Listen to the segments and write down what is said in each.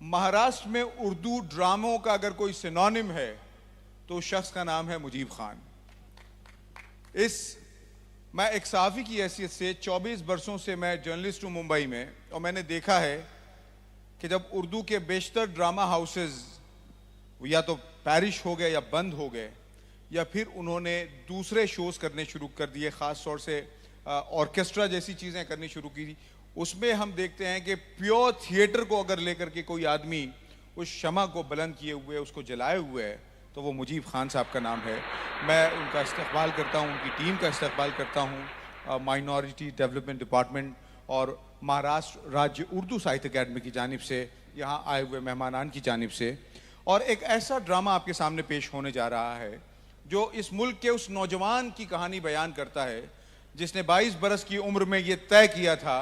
महाराष्ट्र में उर्दू ड्रामों का अगर कोई सिनोनिम है तो उस शख्स का नाम है मुजीब खान। मैं एक सहाफ़ी की हैसियत से 24 बरसों से मैं जर्नलिस्ट हूँ मुंबई में, और मैंने देखा है कि जब उर्दू के बेशतर ड्रामा हाउसेस या तो पैरिश हो गए या बंद हो गए, या फिर उन्होंने दूसरे शोज़ करने शुरू कर दिए, ख़ास तौर से ऑर्केस्ट्रा जैसी चीज़ें करनी शुरू की, उसमें हम देखते हैं कि प्योर थिएटर को अगर लेकर के कोई आदमी उस शमा को बुलंद किए हुए, उसको जलाए हुए है, तो वो मुजीब खान साहब का नाम है। मैं उनका इस्तक़बाल करता हूँ, उनकी टीम का इस्तक़बाल करता हूँ माइनॉरिटी डेवलपमेंट डिपार्टमेंट और महाराष्ट्र राज्य उर्दू साहित्य अकेडमी की जानिब से, यहाँ आए हुए मेहमानान की जानिब से। और एक ऐसा ड्रामा आपके सामने पेश होने जा रहा है जो इस मुल्क के उस नौजवान की कहानी बयान करता है जिसने 22 बरस की उम्र में ये तय किया था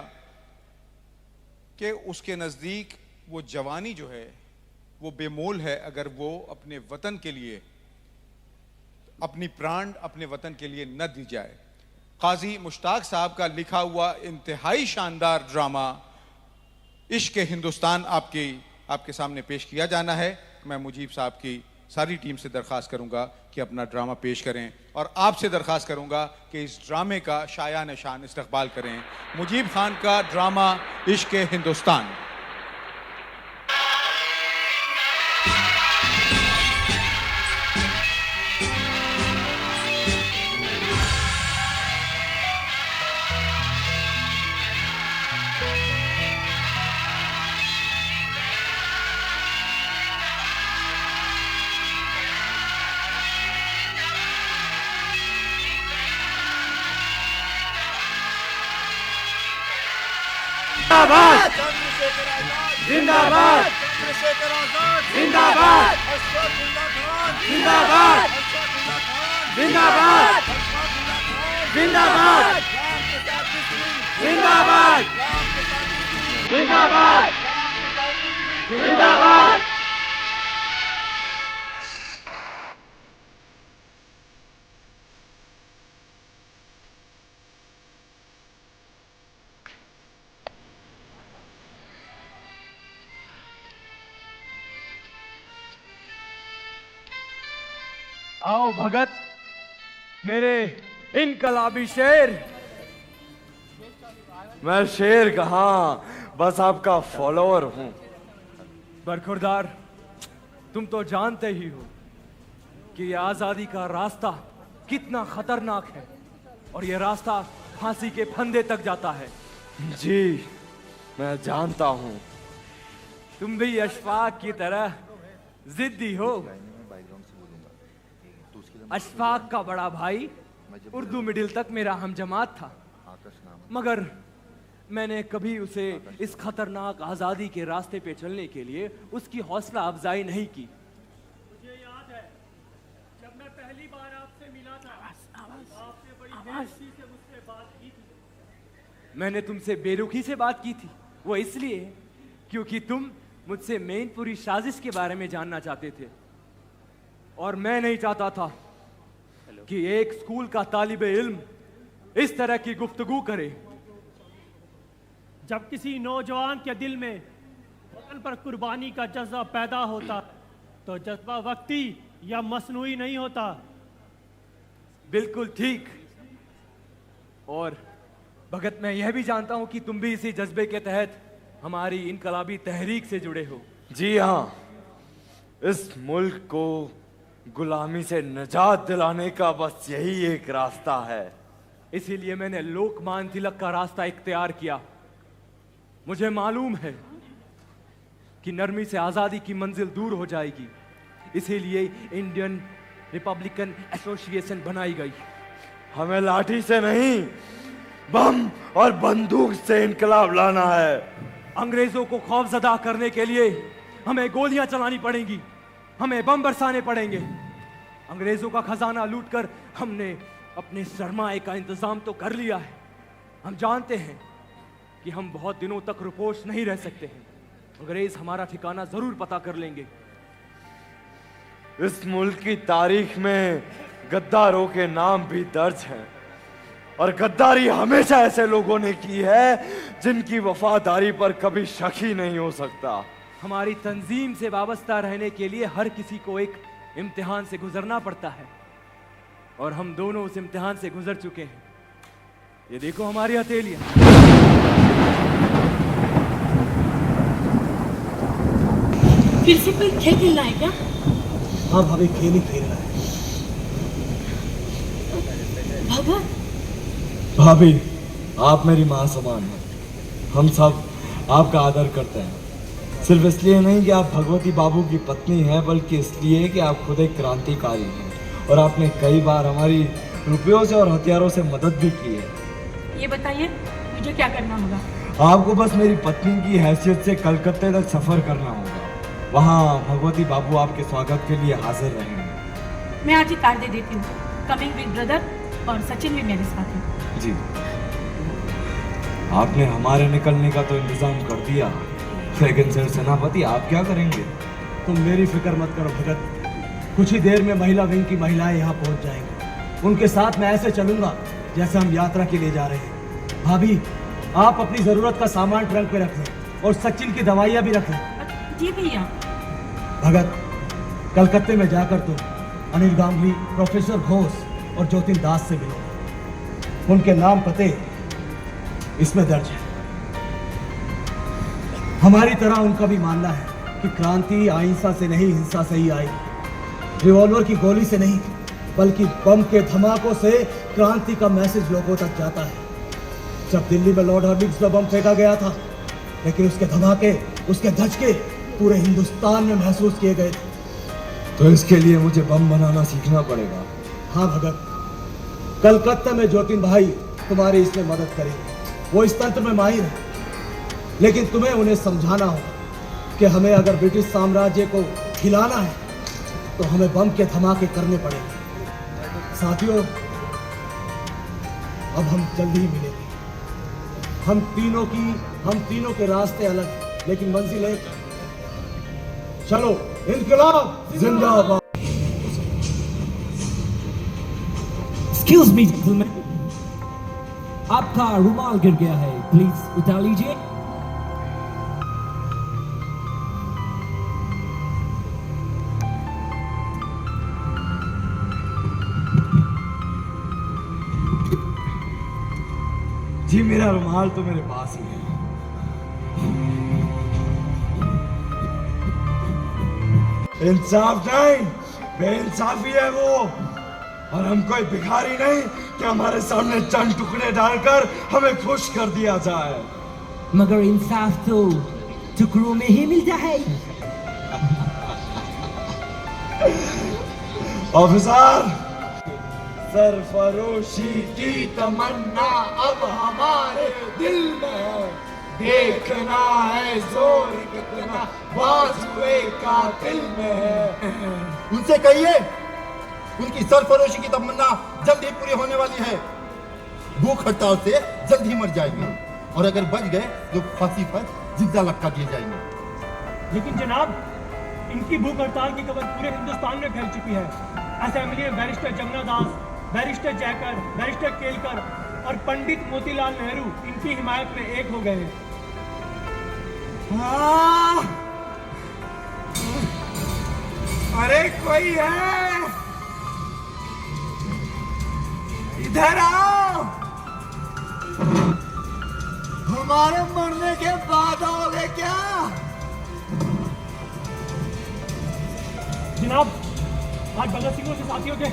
कि उसके नज़दीक वो जवानी जो है वो बेमोल है अगर वो अपने वतन के लिए अपनी प्राण अपने वतन के लिए न दी जाए। काजी मुश्ताक साहब का लिखा हुआ इंतहाई शानदार ड्रामा इश्क हिंदुस्तान आपके सामने पेश किया जाना है। मैं मुजीब साहब की सारी टीम से दरख्वास्त करूंगा कि अपना ड्रामा पेश करें, और आपसे दरख्वास्त करूंगा कि इस ड्रामे का शायान शान इस्तक़बाल करें। मुजीब खान का ड्रामा इश्क हिंदुस्तान। जिंदाबाद जिंदाबाद जिंदाबाद जिंदाबाद जिंदाबाद जिंदाबाद जिंदाबाद जिंदाबाद जिंदाबाद। आओ भगत, मेरे इनकलाबी शेर। मैं शेर कहाँ, बस आपका फॉलोअर हूं। बरखुरदार, तुम तो जानते ही हो कि ये आजादी का रास्ता कितना खतरनाक है, और ये रास्ता फांसी के फंदे तक जाता है। जी मैं जानता हूं। तुम भी अशफाक की तरह जिद्दी हो। अशफाक का बड़ा भाई उर्दू मिडिल तक मेरा हमजमात था, मगर मैंने कभी उसे इस खतरनाक आजादी के रास्ते पे चलने के लिए उसकी हौसला अफजाई नहीं की। मुझे याद है जब मैं पहली बार आपसे मिला था, आपने बड़ी बेइज्जती से मुझसे बात की थी। मैंने तुमसे बेरुखी से बात की थी, वो इसलिए क्योंकि तुम मुझसे मैनपुरी साजिश के बारे में जानना चाहते थे, और मैं नहीं चाहता था कि एक स्कूल का तालिबे इल्म इस तरह की गुफ्तगू करे। जब किसी नौजवान के दिल में वतन पर कुर्बानी का जज्बा पैदा होता तो जज्बा वक्ती या मसनूई नहीं होता। बिल्कुल ठीक। और भगत, मैं यह भी जानता हूं कि तुम भी इसी जज्बे के तहत हमारी इनकलाबी तहरीक से जुड़े हो। जी हाँ, इस मुल्क को गुलामी से निजात दिलाने का बस यही एक रास्ता है। इसीलिए मैंने लोकमान्य तिलक का रास्ता इख्तियार किया। मुझे मालूम है कि नरमी से आजादी की मंजिल दूर हो जाएगी, इसीलिए इंडियन रिपब्लिकन एसोसिएशन बनाई गई। हमें लाठी से नहीं, बम और बंदूक से इनकलाब लाना है। अंग्रेजों को खौफजदा करने के लिए हमें गोलियां चलानी पड़ेंगी, हमें बम बरसाने पड़ेंगे। अंग्रेजों का खजाना लूटकर हमने अपने सरमाए का इंतजाम तो कर लिया है। हम जानते हैं कि हम बहुत दिनों तक रुपोश नहीं रह सकते हैं। अंग्रेज हमारा ठिकाना जरूर पता कर लेंगे। इस मुल्क की तारीख में गद्दारों के नाम भी दर्ज हैं, और गद्दारी हमेशा ऐसे लोगों ने की है जिनकी वफादारी पर कभी शक ही नहीं हो सकता। हमारी तंजीम से वाबस्ता रहने के लिए हर किसी को एक इम्तिहान से गुजरना पड़ता है, और हम दोनों उस इम्तिहान से गुजर चुके हैं। ये देखो हमारी हथेलियां। फिर से कोई खेल खेलना है क्या? हाँ भाभी, खेल ही खेलना है। भगत, भाभी, आप मेरी माँ समान हैं। हम सब आपका आदर करते हैं, सिर्फ इसलिए नहीं कि आप भगवती बाबू की पत्नी हैं, बल्कि इसलिए कि आप खुद एक क्रांतिकारी हैं और आपने कई बार हमारी रुपयों से और हथियारों से मदद भी की है। ये बताइए मुझे क्या करना होगा? आपको बस मेरी पत्नी की हैसियत से कलकत्ते तक सफर करना होगा। वहाँ भगवती बाबू आपके स्वागत के लिए हाजिर रहेंगे। मैं आज ही कार दे देती हूँ। कमिंग विद ब्रदर, और सचिन भी मेरे साथ है। जी, आपने हमारे निकलने का तो इंतजाम कर दिया, लेकिन सर सेनापति आप क्या करेंगे? तुम मेरी फिक्र मत करो भगत, कुछ ही देर में महिला विंग की महिलाएं यहाँ पहुँच जाएंगी। उनके साथ मैं ऐसे चलूंगा जैसे हम यात्रा के लिए जा रहे हैं। भाभी, आप अपनी जरूरत का सामान ट्रंक पे रख लें और सचिन की दवाइयाँ भी रख लें। जी भैया। भगत, कलकत्ते में जाकर तुम अनिल गांगुली, प्रोफेसर घोष और ज्योतिन दास से मिलो। उनके नाम पते इसमें दर्ज है। हमारी तरह उनका भी मानना है कि क्रांति अहिंसा से नहीं, हिंसा से ही आई। रिवॉल्वर की गोली से नहीं, बल्कि बम के धमाकों से क्रांति का मैसेज लोगों तक जाता है। जब दिल्ली में लॉर्ड हर्डिंग्स में बम फेंका गया था, लेकिन उसके धमाके, उसके धचके पूरे हिंदुस्तान में महसूस किए गए थे। तो इसके लिए मुझे बम बनाना सीखना पड़ेगा। हाँ भगत, कलकत्ता में ज्योतिन भाई तुम्हारी इसमें मदद करेंगे। वो इस तंत्र में माहिर है, लेकिन तुम्हें उन्हें समझाना होगा कि हमें अगर ब्रिटिश साम्राज्य को हिलाना है तो हमें बम के धमाके करने पड़ेंगे। साथियों, अब हम जल्दी ही मिलेंगे। हम तीनों के रास्ते अलग, लेकिन मंजिल एक। चलो, इनकलाब जिंदाबाद। एक्सक्यूज मी जेंटलमैन, आपका रुमाल गिर गया है, प्लीज उतार लीजिए। जी, मेरा रुमाल तो मेरे पास ही है। इंसाफ नहीं, बेइंसाफी है वो। और हम कोई भिखारी नहीं कि हमारे सामने चंद टुकड़े डालकर हमें खुश कर दिया जाए। मगर इंसाफ तो टुकड़ों में ही मिलता है। ऑफिसर, सरफरोशी की तमन्ना अब हमारे दिल में है। देखना है जोर कितना बाजुए कातिल में है। उनसे कहिए उनकी सरफरोशी की तमन्ना जल्द ही पूरी होने वाली है। भूख हड़ताल से जल्द ही मर जाएंगे, और अगर बच गए तो फांसी पर जिंदा लटका दिए जाएंगे। लेकिन जनाब, इनकी भूख हड़ताल की खबर पूरे हिंदुस्तान में फैल चुकी है। असेंबली में बैरिस्टर जमुना दास, बैरिस्टर जयकर, बैरिस्टर केलकर और पंडित मोतीलाल नेहरू इनकी हिमायत में एक हो गए हैं। अरे कोई है, इधर आओ। हमारे मरने के बाद आओगे क्या? जनाब, आज भगत सिंह से साथियों के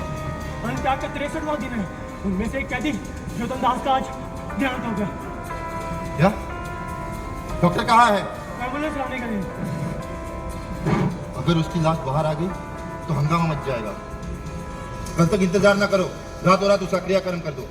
अंत्याग का 63वां दिन है। उनमें से एक कैदी ज्योतिन दास का आज देहांत हो गया। क्या? डॉक्टर कहाँ है? एम्बुलेंस लाने गए हैं। अगर उसकी लाश बाहर आ गई तो हंगामा मच जाएगा। कल तक इंतजार ना करो, रातों रात उसका क्रियाकर्म कर दो।